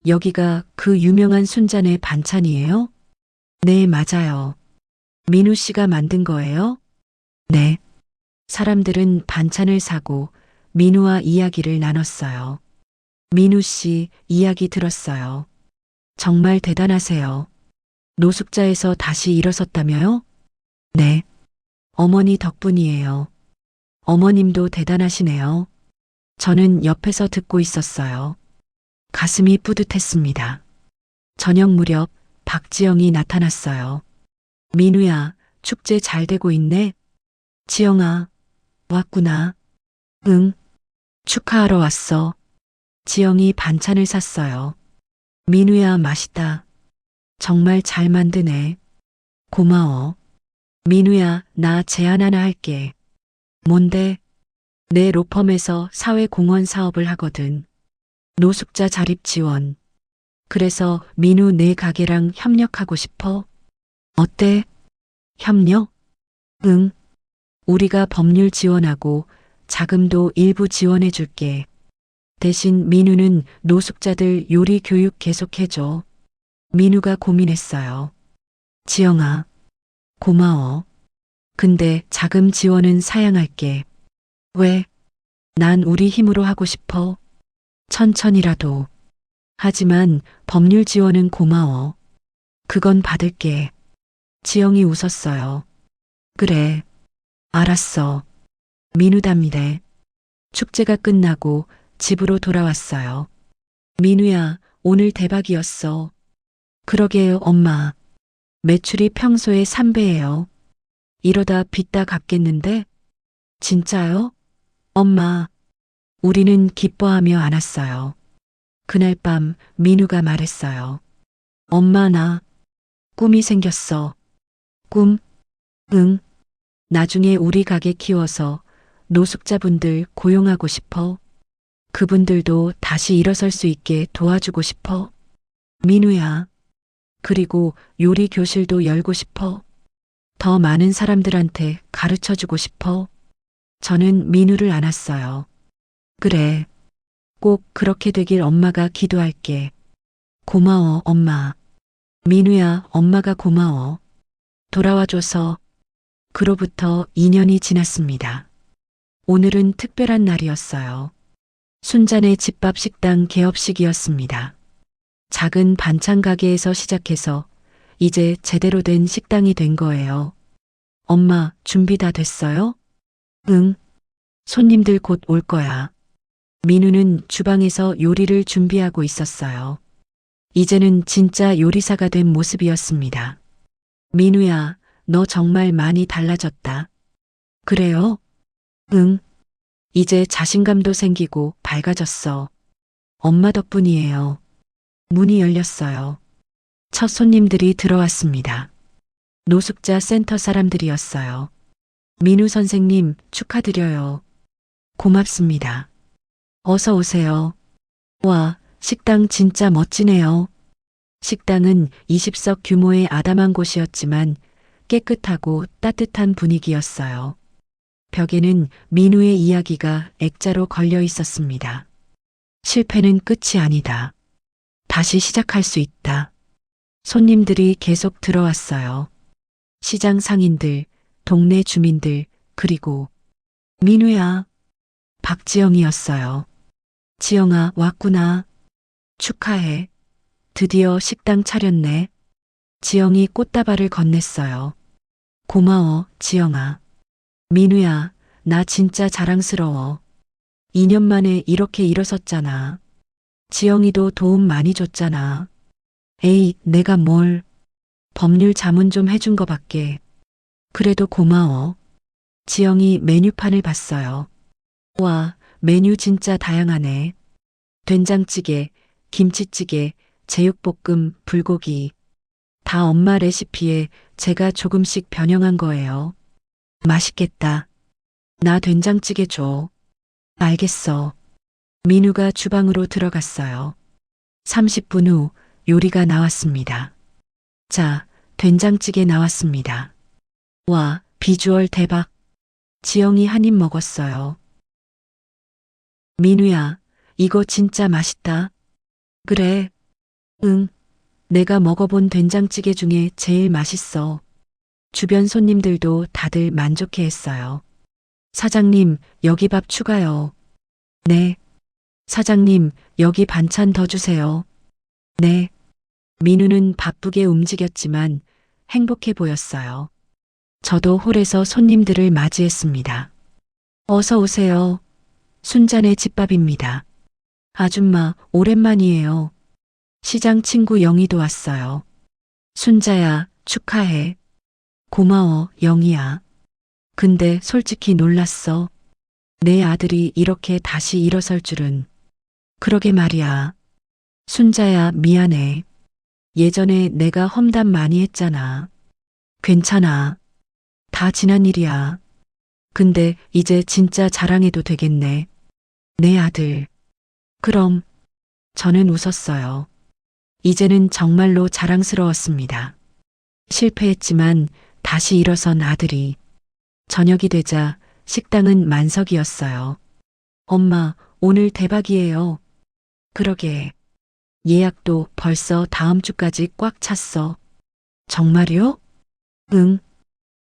여기가 그 유명한 순잔의 반찬이에요? 네, 맞아요. 민우 씨가 만든 거예요? 네. 사람들은 반찬을 사고 민우와 이야기를 나눴어요. 민우 씨 이야기 들었어요. 정말 대단하세요. 노숙자에서 다시 일어섰다며요? 네. 어머니 덕분이에요. 어머님도 대단하시네요. 저는 옆에서 듣고 있었어요. 가슴이 뿌듯했습니다. 저녁 무렵 박지영이 나타났어요. 민우야, 축제 잘 되고 있네? 지영아, 왔구나. 응, 축하하러 왔어. 지영이 반찬을 샀어요. 민우야, 맛있다. 정말 잘 만드네. 고마워. 민우야, 나 제안 하나 할게. 뭔데? 내 로펌에서 사회공헌 사업을 하거든. 노숙자 자립 지원. 그래서 민우 내 가게랑 협력하고 싶어. 어때? 협력? 응. 우리가 법률 지원하고 자금도 일부 지원해 줄게. 대신 민우는 노숙자들 요리 교육 계속해줘. 민우가 고민했어요. 지영아, 고마워. 근데 자금 지원은 사양할게. 왜? 난 우리 힘으로 하고 싶어. 천천히라도. 하지만 법률 지원은 고마워. 그건 받을게. 지영이 웃었어요. 그래. 알았어. 민우답니다. 축제가 끝나고 집으로 돌아왔어요. 민우야, 오늘 대박이었어. 그러게요, 엄마. 매출이 평소에 3배예요. 이러다 빚 다 갚겠는데? 진짜요? 엄마, 우리는 기뻐하며 안았어요. 그날 밤 민우가 말했어요. 엄마, 나 꿈이 생겼어. 꿈? 응. 나중에 우리 가게 키워서 노숙자분들 고용하고 싶어. 그분들도 다시 일어설 수 있게 도와주고 싶어. 민우야. 그리고 요리 교실도 열고 싶어. 더 많은 사람들한테 가르쳐 주고 싶어. 저는 민우를 안았어요. 그래. 꼭 그렇게 되길 엄마가 기도할게. 고마워, 엄마. 민우야, 엄마가 고마워. 돌아와줘서. 그로부터 2년이 지났습니다. 오늘은 특별한 날이었어요. 순잔의 집밥 식당 개업식이었습니다. 작은 반찬 가게에서 시작해서 이제 제대로 된 식당이 된 거예요. 엄마, 준비 다 됐어요? 응. 손님들 곧 올 거야. 민우는 주방에서 요리를 준비하고 있었어요. 이제는 진짜 요리사가 된 모습이었습니다. 민우야, 너 정말 많이 달라졌다. 그래요? 응. 이제 자신감도 생기고 밝아졌어. 엄마 덕분이에요. 문이 열렸어요. 첫 손님들이 들어왔습니다. 노숙자 센터 사람들이었어요. 민우 선생님, 축하드려요. 고맙습니다. 어서 오세요. 와, 식당 진짜 멋지네요. 식당은 20석 규모의 아담한 곳이었지만 깨끗하고 따뜻한 분위기였어요. 벽에는 민우의 이야기가 액자로 걸려 있었습니다. 실패는 끝이 아니다. 다시 시작할 수 있다. 손님들이 계속 들어왔어요. 시장 상인들, 동네 주민들, 그리고 민우야. 박지영이었어요. 지영아, 왔구나. 축하해. 드디어 식당 차렸네. 지영이 꽃다발을 건넸어요. 고마워, 지영아. 민우야, 나 진짜 자랑스러워. 2년 만에 이렇게 일어섰잖아. 지영이도 도움 많이 줬잖아. 에이, 내가 뭘. 법률 자문 좀 해준 거밖에. 그래도 고마워. 지영이 메뉴판을 봤어요. 와, 메뉴 진짜 다양하네. 된장찌개, 김치찌개, 제육볶음, 불고기. 다 엄마 레시피에 제가 조금씩 변형한 거예요. 맛있겠다. 나 된장찌개 줘. 알겠어. 민우가 주방으로 들어갔어요. 30분 후 요리가 나왔습니다. 자, 된장찌개 나왔습니다. 와, 비주얼 대박. 지영이 한 입 먹었어요. 민우야, 이거 진짜 맛있다. 그래. 응. 내가 먹어본 된장찌개 중에 제일 맛있어. 주변 손님들도 다들 만족해 했어요. 사장님, 여기 밥 추가요. 네. 사장님, 여기 반찬 더 주세요. 네. 민우는 바쁘게 움직였지만 행복해 보였어요. 저도 홀에서 손님들을 맞이했습니다. 어서 오세요. 순잔의 집밥입니다. 아줌마, 오랜만이에요. 시장 친구 영희도 왔어요. 순자야, 축하해. 고마워, 영희야. 근데 솔직히 놀랐어. 내 아들이 이렇게 다시 일어설 줄은. 그러게 말이야. 순자야, 미안해. 예전에 내가 험담 많이 했잖아. 괜찮아. 다 지난 일이야. 근데 이제 진짜 자랑해도 되겠네. 내 아들. 그럼. 저는 웃었어요. 이제는 정말로 자랑스러웠습니다. 실패했지만 다시 일어선 아들이. 저녁이 되자 식당은 만석이었어요. 엄마, 오늘 대박이에요. 그러게. 예약도 벌써 다음 주까지 꽉 찼어. 정말요? 응.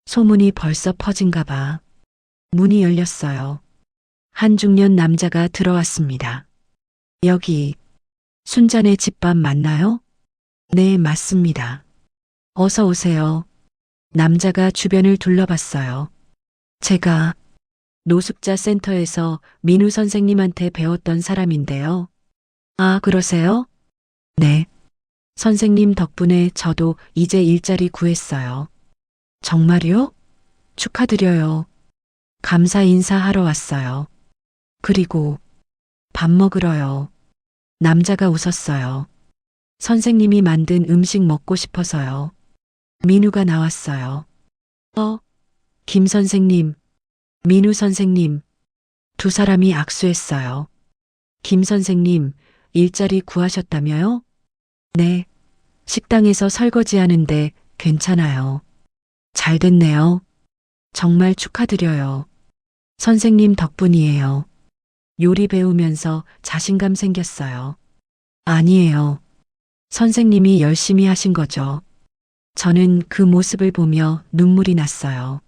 소문이 벌써 퍼진가 봐. 문이 열렸어요. 한 중년 남자가 들어왔습니다. 여기, 순잔의 집밥 맞나요? 네, 맞습니다. 어서 오세요. 남자가 주변을 둘러봤어요. 제가 노숙자 센터에서 민우 선생님한테 배웠던 사람인데요. 아, 그러세요? 네. 선생님 덕분에 저도 이제 일자리 구했어요. 정말요? 축하드려요. 감사 인사하러 왔어요. 그리고 밥 먹으러요. 남자가 웃었어요. 선생님이 만든 음식 먹고 싶어서요. 민우가 나왔어요. 김 선생님, 민우 선생님. 두 사람이 악수했어요. 김 선생님, 일자리 구하셨다며요? 네. 식당에서 설거지하는데 괜찮아요. 잘 됐네요. 정말 축하드려요. 선생님 덕분이에요. 요리 배우면서 자신감 생겼어요. 아니에요. 선생님이 열심히 하신 거죠. 저는 그 모습을 보며 눈물이 났어요.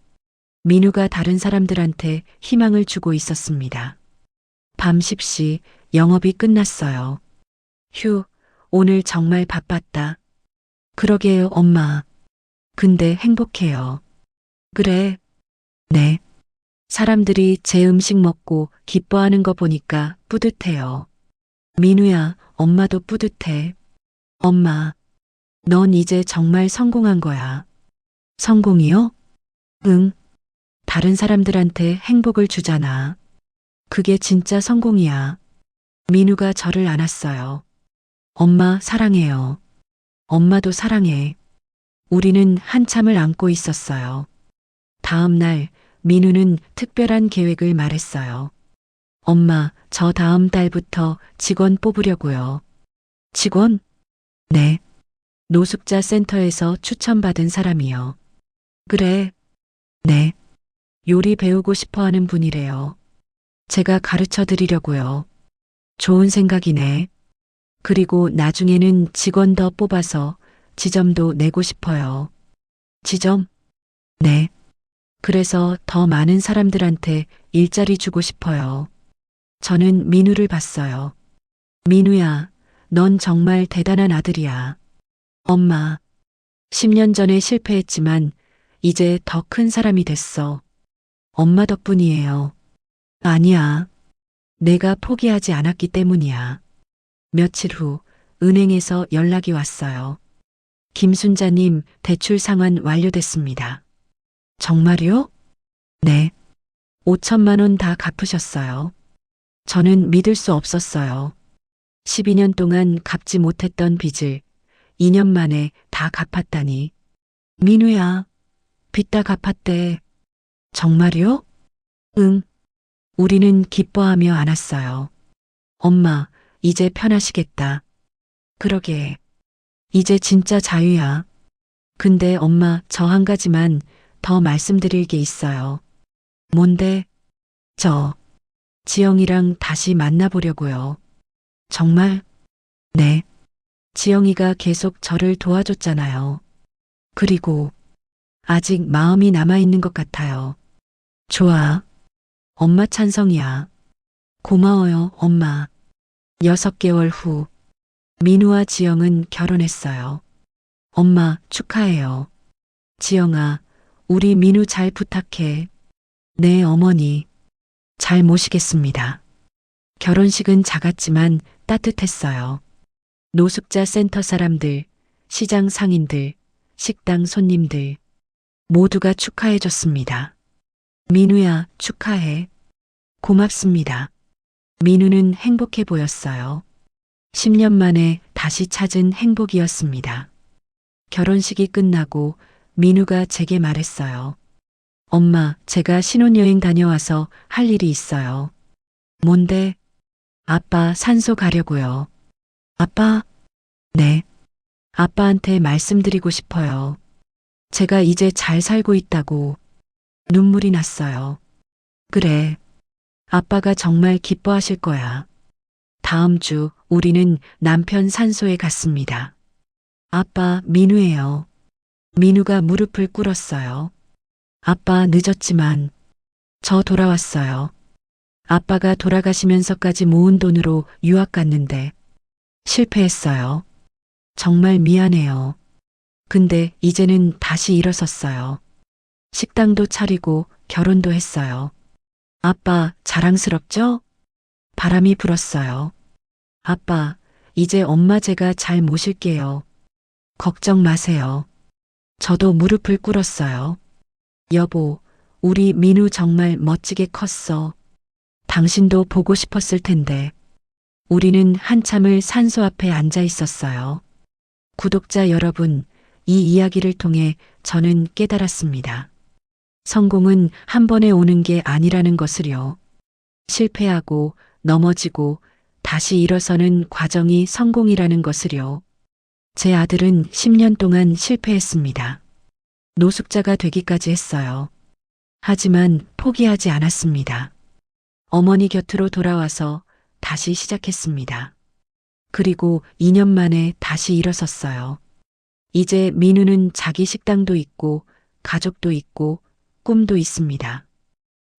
민우가 다른 사람들한테 희망을 주고 있었습니다. 밤 10시 영업이 끝났어요. 휴, 오늘 정말 바빴다. 그러게요, 엄마. 근데 행복해요. 그래. 네. 사람들이 제 음식 먹고 기뻐하는 거 보니까 뿌듯해요. 민우야, 엄마도 뿌듯해. 엄마, 넌 이제 정말 성공한 거야. 성공이요? 응. 다른 사람들한테 행복을 주잖아. 그게 진짜 성공이야. 민우가 저를 안았어요. 엄마 사랑해요. 엄마도 사랑해. 우리는 한참을 안고 있었어요. 다음 날 민우는 특별한 계획을 말했어요. 엄마, 저 다음 달부터 직원 뽑으려고요. 직원? 네. 노숙자 센터에서 추천받은 사람이요. 그래. 네. 요리 배우고 싶어 하는 분이래요. 제가 가르쳐 드리려고요. 좋은 생각이네. 그리고 나중에는 직원 더 뽑아서 지점도 내고 싶어요. 지점? 네. 그래서 더 많은 사람들한테 일자리 주고 싶어요. 저는 민우를 봤어요. 민우야, 넌 정말 대단한 아들이야. 엄마, 10년 전에 실패했지만 이제 더 큰 사람이 됐어. 엄마 덕분이에요. 아니야. 내가 포기하지 않았기 때문이야. 며칠 후 은행에서 연락이 왔어요. 김순자님, 대출 상환 완료됐습니다. 정말요? 네. 5천만 원 다 갚으셨어요. 저는 믿을 수 없었어요. 12년 동안 갚지 못했던 빚을 2년 만에 다 갚았다니. 민우야, 빚 다 갚았대. 정말요? 응. 우리는 기뻐하며 안았어요. 엄마, 이제 편하시겠다. 그러게. 이제 진짜 자유야. 근데 엄마, 저 한 가지만 더 말씀드릴 게 있어요. 뭔데? 저, 지영이랑 다시 만나보려고요. 정말? 네. 지영이가 계속 저를 도와줬잖아요. 그리고 아직 마음이 남아있는 것 같아요. 좋아. 엄마 찬성이야. 고마워요, 엄마. 6개월 후, 민우와 지영은 결혼했어요. 엄마, 축하해요. 지영아, 우리 민우 잘 부탁해. 네, 어머니. 잘 모시겠습니다. 결혼식은 작았지만 따뜻했어요. 노숙자 센터 사람들, 시장 상인들, 식당 손님들, 모두가 축하해줬습니다. 민우야, 축하해. 고맙습니다. 민우는 행복해 보였어요. 10년 만에 다시 찾은 행복이었습니다. 결혼식이 끝나고 민우가 제게 말했어요. 엄마, 제가 신혼여행 다녀와서 할 일이 있어요. 뭔데? 아빠 산소 가려고요. 아빠? 네. 아빠한테 말씀드리고 싶어요. 제가 이제 잘 살고 있다고. 눈물이 났어요. 그래. 아빠가 정말 기뻐하실 거야. 다음 주 우리는 남편 산소에 갔습니다. 아빠, 민우예요. 민우가 무릎을 꿇었어요. 아빠, 늦었지만 저 돌아왔어요. 아빠가 돌아가시면서까지 모은 돈으로 유학 갔는데 실패했어요. 정말 미안해요. 근데 이제는 다시 일어섰어요. 식당도 차리고 결혼도 했어요. 아빠, 자랑스럽죠? 바람이 불었어요. 아빠, 이제 엄마 제가 잘 모실게요. 걱정 마세요. 저도 무릎을 꿇었어요. 여보, 우리 민우 정말 멋지게 컸어. 당신도 보고 싶었을 텐데. 우리는 한참을 산소 앞에 앉아 있었어요. 구독자 여러분, 이 이야기를 통해 저는 깨달았습니다. 성공은 한 번에 오는 게 아니라는 것을요. 실패하고 넘어지고 다시 일어서는 과정이 성공이라는 것을요. 제 아들은 10년 동안 실패했습니다. 노숙자가 되기까지 했어요. 하지만 포기하지 않았습니다. 어머니 곁으로 돌아와서 다시 시작했습니다. 그리고 2년 만에 다시 일어섰어요. 이제 민우는 자기 식당도 있고 가족도 있고 꿈도 있습니다.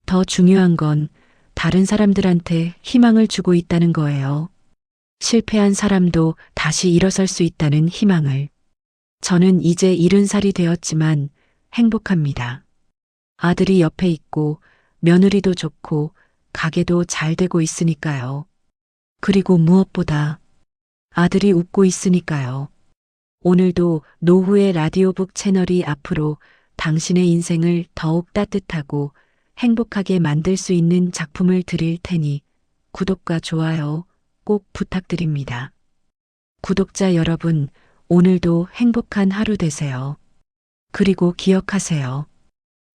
더 중요한 건 다른 사람들한테 희망을 주고 있다는 거예요. 실패한 사람도 다시 일어설 수 있다는 희망을. 저는 이제 70살이 되었지만 행복합니다. 아들이 옆에 있고 며느리도 좋고 가게도 잘 되고 있으니까요. 그리고 무엇보다 아들이 웃고 있으니까요. 오늘도 노후의 라디오북 채널이 앞으로 당신의 인생을 더욱 따뜻하고 행복하게 만들 수 있는 작품을 드릴 테니 구독과 좋아요 꼭 부탁드립니다. 구독자 여러분, 오늘도 행복한 하루 되세요. 그리고 기억하세요.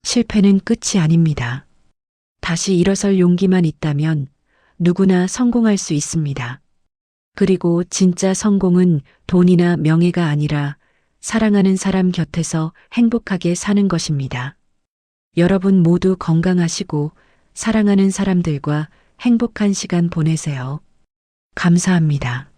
실패는 끝이 아닙니다. 다시 일어설 용기만 있다면 누구나 성공할 수 있습니다. 그리고 진짜 성공은 돈이나 명예가 아니라 사랑하는 사람 곁에서 행복하게 사는 것입니다. 여러분 모두 건강하시고 사랑하는 사람들과 행복한 시간 보내세요. 감사합니다.